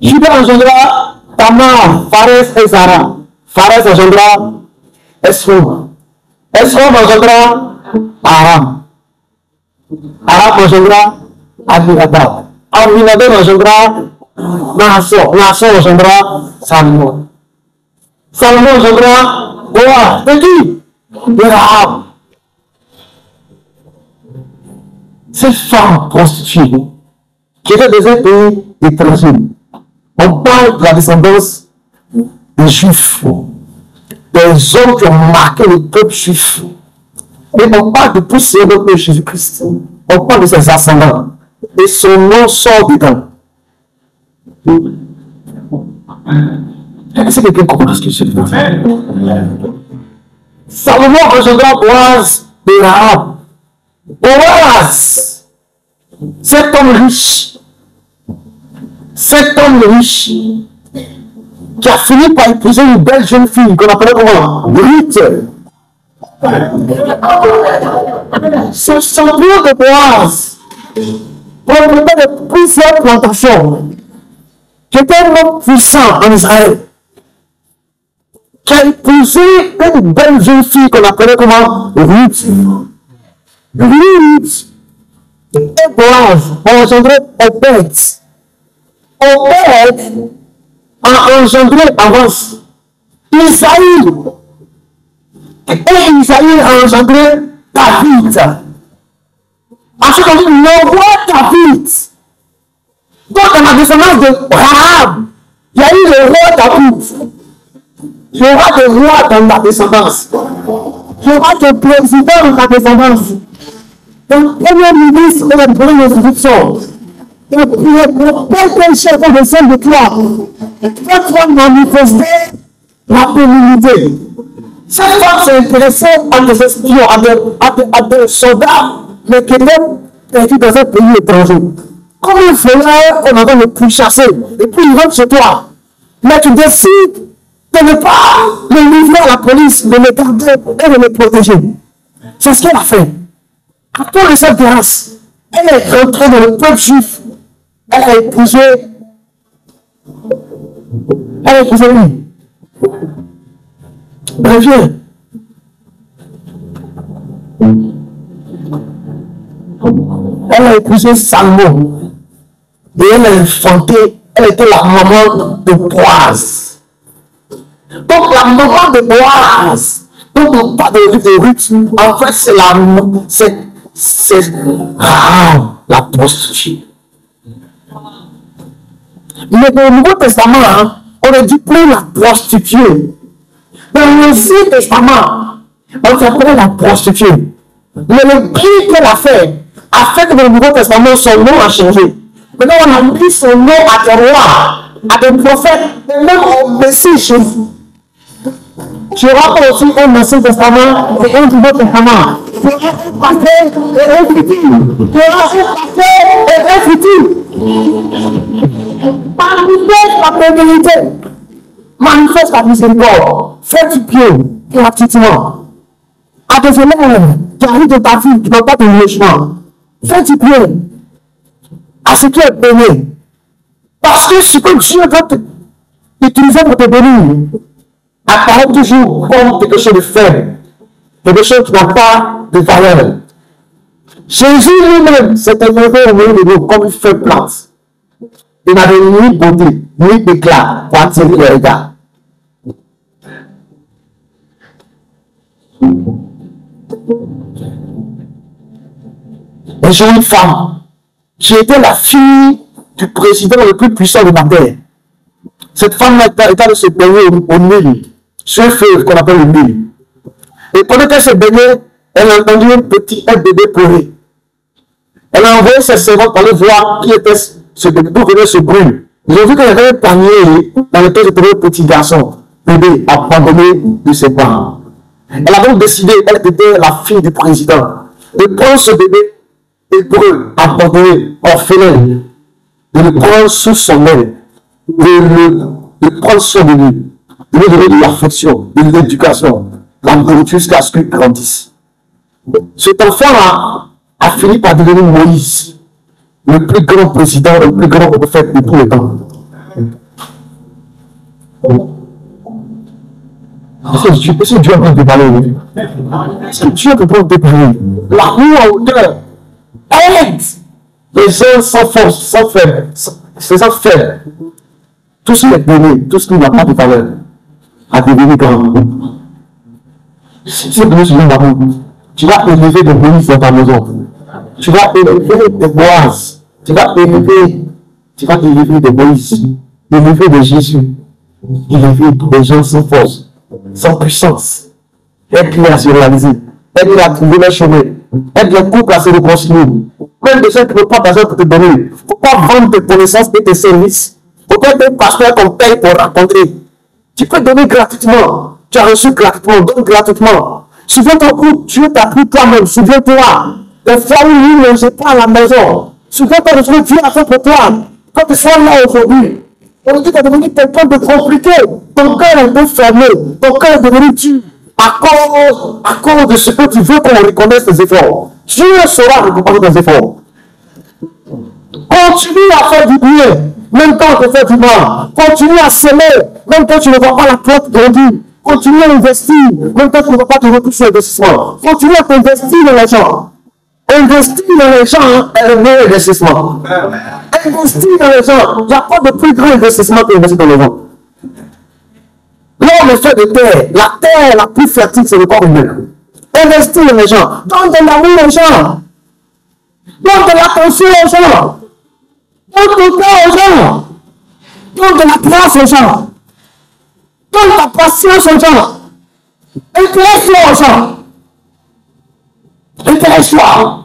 Judas engendra Tamar, Pharez et Zara. Pharez engendra Esrom. Esrom engendra Aram. Aram engendra Aminadab. Aminadab engendra Naasson. Naasson engendra Salomon. Salomon engendra Boaz. De qui? De Rahab. Cette femme prostituée qui était dans un pays étranger. On parle de la descendance des Juifs, des hommes qui ont marqué le peuple juif. Et on parle de tous ces hommes de Jésus-Christ. On parle de ses ascendants. Et son nom sort dedans. Est-ce que quelqu'un comprend ce que je veux dire? Salomon engendra Boaz de Rahab. Boaz, cet homme riche, qui a fini par épouser une belle jeune fille qu'on appelait comment? Ruth. Ce champion de Boaz propriétaire de plusieurs plantations, qui était un homme puissant en Israël, qui a épousé une belle jeune fille qu'on appelait comment? Ruth. Ruth et Boaz ont engendré Obed. Obed a engendré avance Isaïe. Et Isaïe a engendré David. Ensuite, on dit le roi David. Donc, dans la descendance de Rahab, il y a eu le roi David. Il y aura des rois dans la descendance. Il y aura des présidents dans la descendance. Le premier ministre de la première institution. Le premier chef de celle de toi. Cette femme manifestait la féminité. Cette femme s'est intéressée à des espions, à des soldats, mais qui étaient perdus dans un pays étranger. Comment il faudrait qu'on avait le pourchasser et puis il rentre chez toi. Mais tu décides de ne pas le livrer à la police, de le garder et de le protéger. C'est ce qu'elle a fait. Après cette grâce, elle est rentrée dans le peuple juif. Elle a épousé lui. Ben viens. Elle a épousé Salomon. Et elle a enfanté, elle était la maman de Boaz. Donc la maman de Boaz, donc on parle de Ruth, en fait c'est la prostituée. Mais dans le Nouveau Testament, on a dit plus la prostituée. Dans l'Ancien Testament, on s'appelait la prostituée. Mais le bien qu'elle a fait que dans le Nouveau Testament, son nom a changé. Maintenant, on a mis son nom à des rois, à des prophètes, et même au Messie Jésus. Tu auras aussi un Ancien Testament et un Nouveau Testament. Tu auras un passé et un futur. Tu auras un passé et un futur. Par la féminité. Manifeste la miséricorde. Fais du pied gratuitement. À des élèves qui arrivent de ta vie, qui n'ont pas de logement. Fais du pied à ce qui est béni. Parce que ce que Dieu doit utiliser pour te bénir apparaît toujours comme quelque chose de faible, quelque chose qui n'a pas de valeur. Jésus lui-même s'est élevé au milieu de nous comme une faible plante. Il n'avait ni beauté, ni éclat pour attirer les regards. Et j'ai une femme. J'ai été la fille du président le plus puissant de ma terre. Cette femme est allée se baigner au Nil, sur un fleuve qu'on appelle le Nil. Et pendant qu'elle se baignait, elle a entendu un bébé pleurer. Elle a envoyé ses servantes pour aller voir qui était ce bébé, d'où venait ce bruit. Ils ont vu qu'il y avait un panier dans lequel se trouvait un petit garçon, bébé abandonné de ses parents. Elle a donc décidé, elle était la fille du président, de prendre ce bébé hébreu, abandonné, orphelin, de le prendre sous son aile, de prendre soin de lui, de lui donner de l'affection, de l'éducation, la nourriture jusqu'à ce qu'il grandisse. Cet enfant-là a fini par devenir Moïse, le plus grand président, le plus grand prophète de tous les temps. Est-ce que Dieu est en train de parler aujourd'hui? Est-ce que Dieu est en train de parler? L'amour à hauteur aide les gens sans force, sans faible, sans faible. Tout ce qui est donné, tout ce qui n'a pas de valeur, a devenu grand. Si tu es donné ce genre d'amour, tu vas élever des Moïse dans ta maison. Tu vas élever des Boaz. Tu vas élever des Moïse, élever des Jésus, élever des gens sans force, sans puissance. Aide-les à se réaliser, aide-les à trouver leur chemin, aide les couples à se réconcilier. Même des gens qui ne peuvent pas d'argent pour te donner. Il ne faut pas vendre tes connaissances et tes services. Il faut pas être un pasteur qu'on paye pour rencontrer. Tu peux donner gratuitement. Tu as reçu gratuitement, donne gratuitement. Souviens-toi où Dieu t'a pris toi-même. Souviens-toi. Des fois où lui ne mangeait pas à la maison. Souviens-toi de ce que Dieu a fait pour toi. Quand tu sois là aujourd'hui, on dit que tu es devenu quelqu'un de compliqué. Ton cœur est un peu fermé. Ton cœur est devenu dur. À cause de ce que tu veux qu'on reconnaisse tes efforts. Dieu saura récompenser tes efforts. Continue à faire du bien, même quand on te fait du mal. Continue à s'aimer, même quand tu ne vois pas la plante grandir. Continue à investir, même quand tu ne vois pas de retour sur l'investissement. Continue à t'investir dans les gens. Investir dans les gens est le meilleur investissement. Investir dans les gens, il n'y a pas de plus grand investissement que d'investir dans les gens. L'homme est fait de terre. La terre la plus fertile, c'est le corps humain. Investir dans les gens. Donne de l'amour aux gens. Donne de l'attention aux gens. Donne ton temps aux gens. Donne de la grâce aux gens. Donne ta patience aux gens. Intéresse-toi aux gens. Intéresse-toi.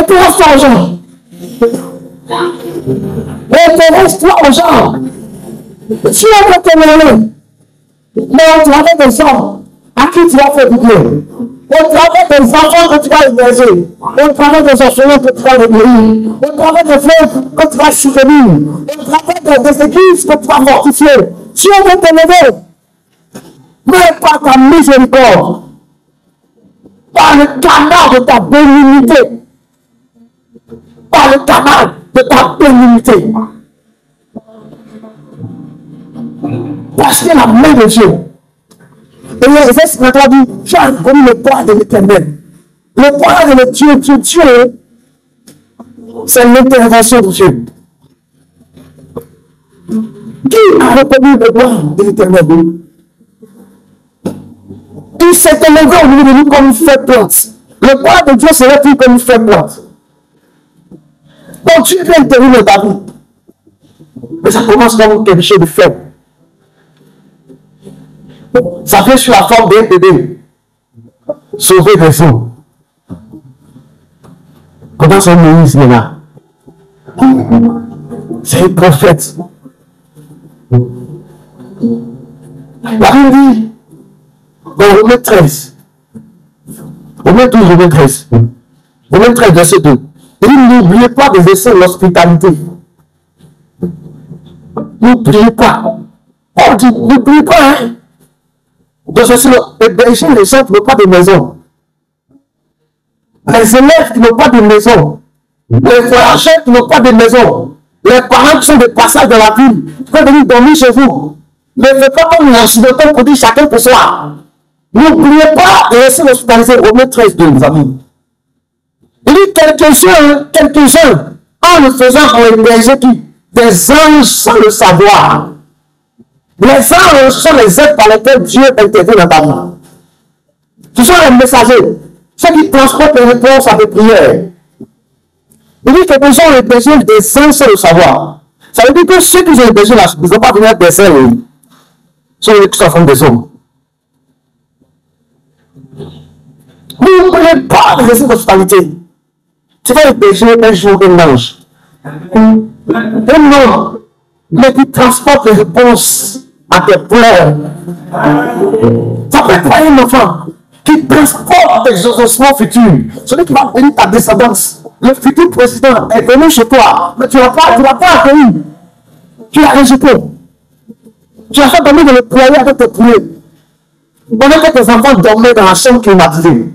Intéresse-toi aux gens. Intéresse-toi aux gens. Tu vas t'énerver. Mais au travers des gens à qui tu vas faire du bien. Au travers des enfants que tu vas émerger. Au travers des orphelins que tu vas nourrir. Au travers des frères que tu vas soutenir. Au travers des églises que tu vas fortifier. Tu vas t'énerver. Mais par ta miséricorde. Par le canal de ta bénignité. Par le canal de ta bénignité. Parce que la main de Dieu. Et Ésaïe 53 dit, tu as reconnu le bras de l'Éternel. Le bras de Dieu, c'est l'intervention de Dieu. Qui a reconnu le bras de l'Éternel? Il s'est élevé au milieu de nous comme une faible plante. Le bras de Dieu serait plus comme une faible plante. Donc Dieu vient intervenir dans ta vie. Mais ça commence comme quelque chose de faible. Ça vient sur la forme d'un bébé. Sauver des eaux. Comment c'est Moïse là? C'est un prophète. La Bible dit, dans Romains 13, Romains 12, Romains 13, Romains 13, verset 2, il dit, n'oubliez pas d'exercer l'hospitalité. N'oubliez pas On dit, n'oublie pas, hein. Donc, c'est le berger, les gens qui n'ont pas de maison. Les élèves qui n'ont pas de maison. Les voyageurs qui n'ont pas de maison. Les parents qui sont de passage dans la ville, qui peuvent venir dormir chez vous. Ne faites pas comme l'accidentel pour dire chacun pour soi. N'oubliez pas de laisser l'hospitaliser. Romains 13, les amis. Il dit quelques-uns, en le faisant en héberger qui? Des anges sans le savoir. Les anges sont les êtres par lesquels Dieu intervient dans ta vie. Ce sont les messagers, ceux qui transportent les réponses à tes prières. Il dit que nous avons hébergé des anges sans le savoir. Ça veut dire que ceux qui ont hébergé là, ils ne vont pas venir des ailes. Ce sont les enfants des hommes. N'oubliez pas de laisser l'hospitalité. Tu vas héberger un jour un ange. Un homme, mais qui transporte les réponses à tes pleurs. Ça peut être un enfant qui transporte tes exaucements futurs. Celui qui va bénir ta descendance. Le futur président est venu chez toi, mais tu ne l'as pas accueilli. Tu l'as rejeté. Tu as fait dormir dans le poêle avec tes poulets. Pendant que tes enfants dormaient dans la chambre climatisée.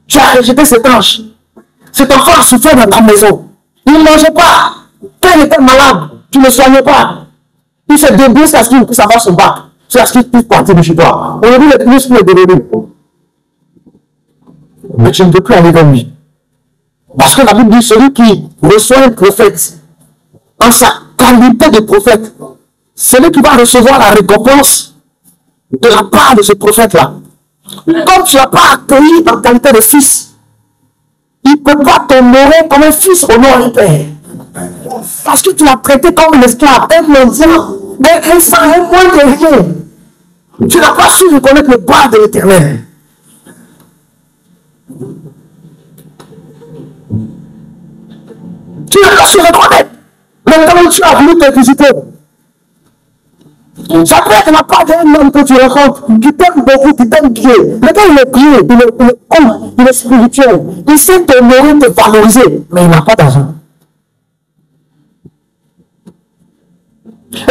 Tu as rejeté cet ange. Cet enfant a souffert dans ta maison. Il ne mangeait pas. Quand il était malade, tu ne le soignais pas. Il s'est débrouillé jusqu'à ce qu'il puisse avoir son bac. Jusqu'à ce qu'il puisse partir de chez toi. Aujourd'hui, le plus est devenu. Mais tu ne peux plus aller dans lui. Parce que la Bible dit celui qui reçoit un prophète en sa qualité de prophète, celui qui va recevoir la récompense de la part de ce prophète-là. Comme tu n'as pas accueilli en qualité de fils, il ne peut pas t'honorer comme un fils au nom du Père. Parce que tu l'as traité comme un esclave, un mendiant, un sang, un moins de rien. Tu n'as pas su reconnaître le bas de l'Éternel. Tu n'as pas su reconnaître. Maintenant, tu as voulu te visiter. Ça peut être la part d'un homme que tu rencontres, qui t'aime beaucoup, qui t'aime bien. Le gars, il est pieux, il est spirituel. Il sait t'honorer, te valoriser, mais il n'a pas d'argent.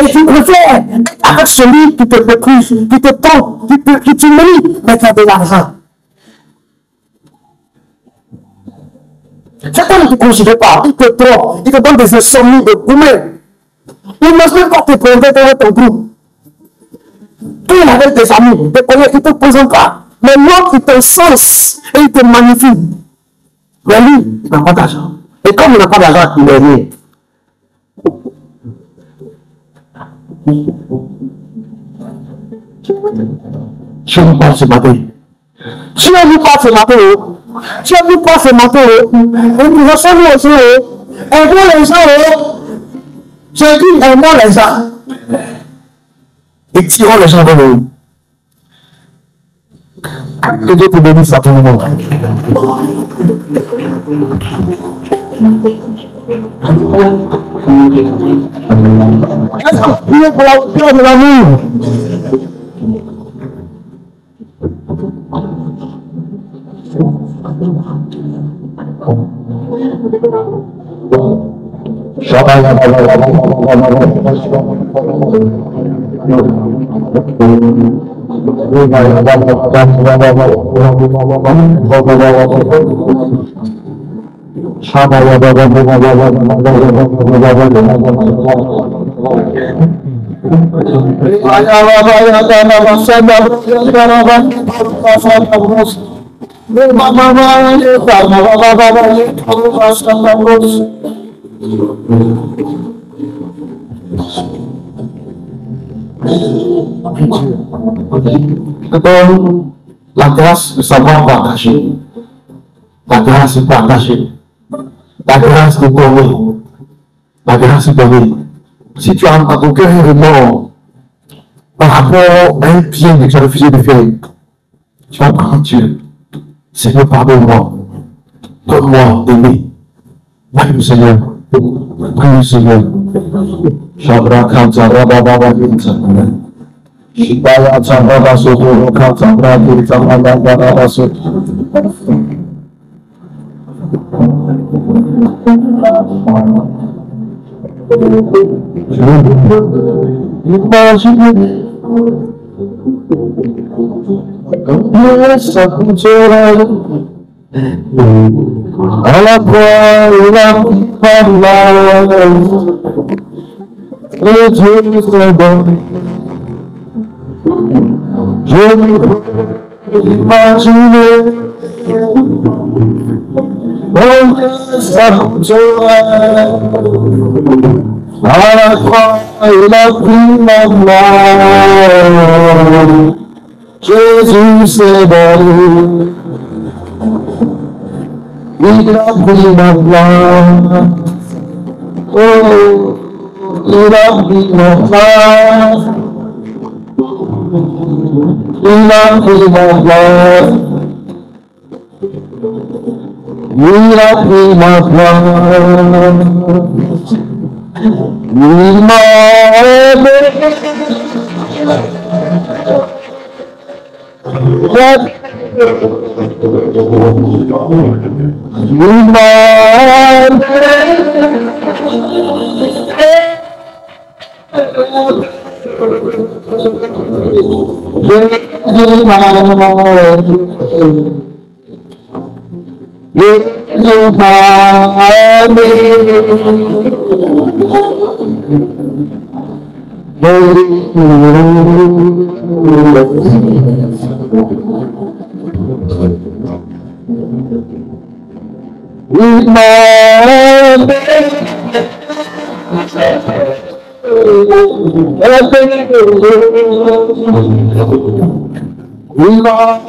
Et tu préfères être avec celui qui te méprise, qui te tend, qui t'humilie, mais qui a de l'argent. Cet homme ne te considère pas, il te trompe, il te donne des insomnies de gourmet. Il ne peut même pas te prendre dans ton groupe. Quand il est avec tes amis, tes collègues, il ne te présente pas. Mais l'autre, il t'encense et il te magnifie. Mais lui, il n'a pas d'argent. Et comme il n'a pas d'argent, il est rien. Je vous parle ce matin. Si on vous parle ce matin, si on vous parle ce matin, nous recevons les gens, aidons les gens, je dis aidons les gens. Et tirons les gens vers le haut. Que Dieu te bénisse à tout le monde. Priez pour la hauteur de l'amour. La grâce de savoir partager. La grâce de partager. La grâce de donner. La grâce de donner. Si tu as aucun remords par rapport à un bien que tu as refusé de faire, tu vas prendre Dieu. Seigneur, pardonne-moi. Donne-moi d'aimer. Prie le Seigneur. Prie le Seigneur. Shabra Kanta Rababa Vinta. Shibaya Chambaba Soto Kanta Rabita Rababa Soto. Je ne peux imaginer combien ça coûterait à la fois il a pris par là et Dieu serait bon. Je ne peux imaginer combien ça coûterait à la croix il a pris ma mort. Jésus s'est donné, il a pris ma place. Oh, il a pris ma place. Il a pris ma place. Il a pris ma place. Il m'a aimé. Il m'a il m'a